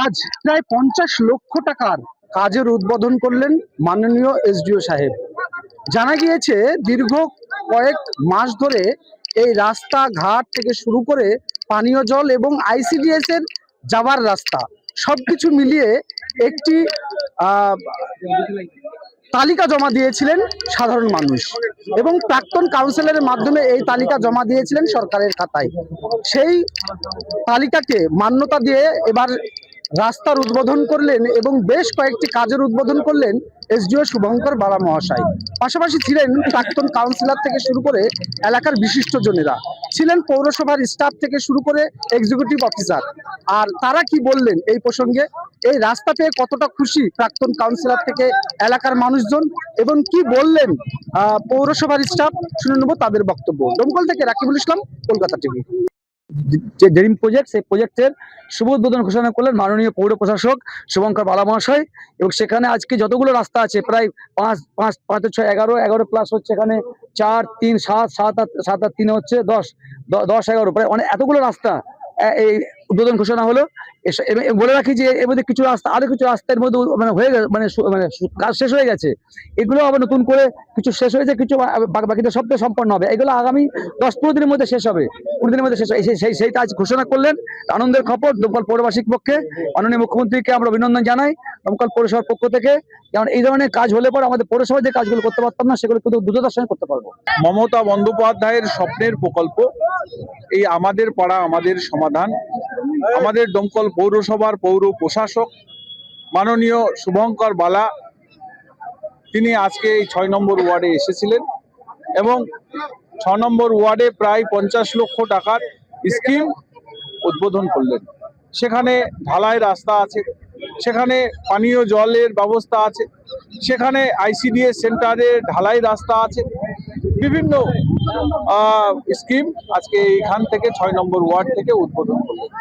আজ প্রায় 50 লক্ষ টাকার কাজের উদ্বোধন করলেন মাননীয় এসডিও সাহেব। জানা গিয়েছে দীর্ঘ কয়েক মাস ধরে এই রাস্তা ঘাট থেকে শুরু করে পানীয় জল এবং আইসিডিএস এর যাবার রাস্তা সবকিছু মিলিয়ে একটি তালিকা জমা দিয়েছিলেন সাধারণ মানুষ এবং প্রাক্তন কাউন্সিলরের মাধ্যমে এই তালিকা জমা দিয়েছিলেন সরকারের খাতায়। সেই তালিকাকে মান্যতা দিয়ে এবার রাস্তার উদ্বোধন করলেন এবং বেশ কয়েকটি কাজের উদ্বোধন করলেন এসডিও শুভঙ্কর বালা মহাশয়। পাশাপাশি ছিলেন প্রাক্তন কাউন্সিলর থেকে শুরু করে এলাকার বিশিষ্টজনেরা, ছিলেন পৌরসভার স্টাফ থেকে শুরু করে এক্সিকিউটিভ অফিসার। আর তারা কি বললেন এই প্রসঙ্গে, এই রাস্তা পেয়ে কতটা খুশি প্রাক্তন কাউন্সিলর থেকে এলাকার মানুষজন এবং কি বললেন পৌরসভার স্টাফ, শুনে নেব তাদের বক্তব্য। দমকল থেকে রাকিবুল ইসলাম, কলকাতা টিভি। যে ড্রিম প্রজেক্ট, সেই প্রজেক্টের শুভ উদ্বোধন ঘোষণা করলেন মাননীয় পৌর প্রশাসক শুভঙ্কর বালা মহাশয়। এবং সেখানে আজকে যতগুলো রাস্তা আছে প্রায় 5, 5, 5, 6, 11 প্লাস হচ্ছে, এখানে 4, 3, 7, 7, 8, 3 হচ্ছে 10, 10, 11 প্রায় অনেক এতগুলো রাস্তা এই উদ্বোধন ঘোষণা হলো। বলে রাখি যে এর মধ্যে কিছু রাস্তা, আরো কিছু রাস্তার মধ্যে হয়ে গেছে, কাজ শেষ হয়ে গেছে। এগুলো আবার নতুন করে কিছু শেষ হয়েছে, কিছু বাকিটা সবটাই সম্পন্ন হবে। এগুলো আগামী 10-15 দিনের মধ্যে শেষ হবে, 20 দিনের মধ্যে শেষ হবে। সেইটা আজ ঘোষণা করলেন। আনন্দের খবর দমকল পৌরবাসীর পক্ষে। মাননীয় মুখ্যমন্ত্রীকে আমরা অভিনন্দন জানাই দমকল পৌরসভার পক্ষ থেকে, কারণ এই ধরনের কাজ হলে পর আমাদের পৌরসভায় যে কাজগুলো করতে পারতাম না সেগুলো কিন্তু দ্রুততার সঙ্গে করতে পারবো। মমতা বন্দ্যোপাধ্যায়ের স্বপ্নের প্রকল্প এই আমাদের পাড়া আমাদের সমাধান। আমাদের দমকল পৌরসভার পৌর প্রশাসক মাননীয় শুভঙ্কর বালা, তিনি আজকে এই 6 নম্বর ওয়ার্ডে এসেছিলেন এবং 6 নম্বর ওয়ার্ডে প্রায় 50 লক্ষ টাকার স্কিম উদ্বোধন করলেন। সেখানে ঢালাই রাস্তা আছে, সেখানে পানীয় জলের ব্যবস্থা আছে, সেখানে আইসিডিএস সেন্টারে ঢালাই রাস্তা আছে, বিভিন্ন স্কিম আজকে এখান থেকে 6 নম্বর ওয়ার্ড থেকে উদ্বোধন করলেন।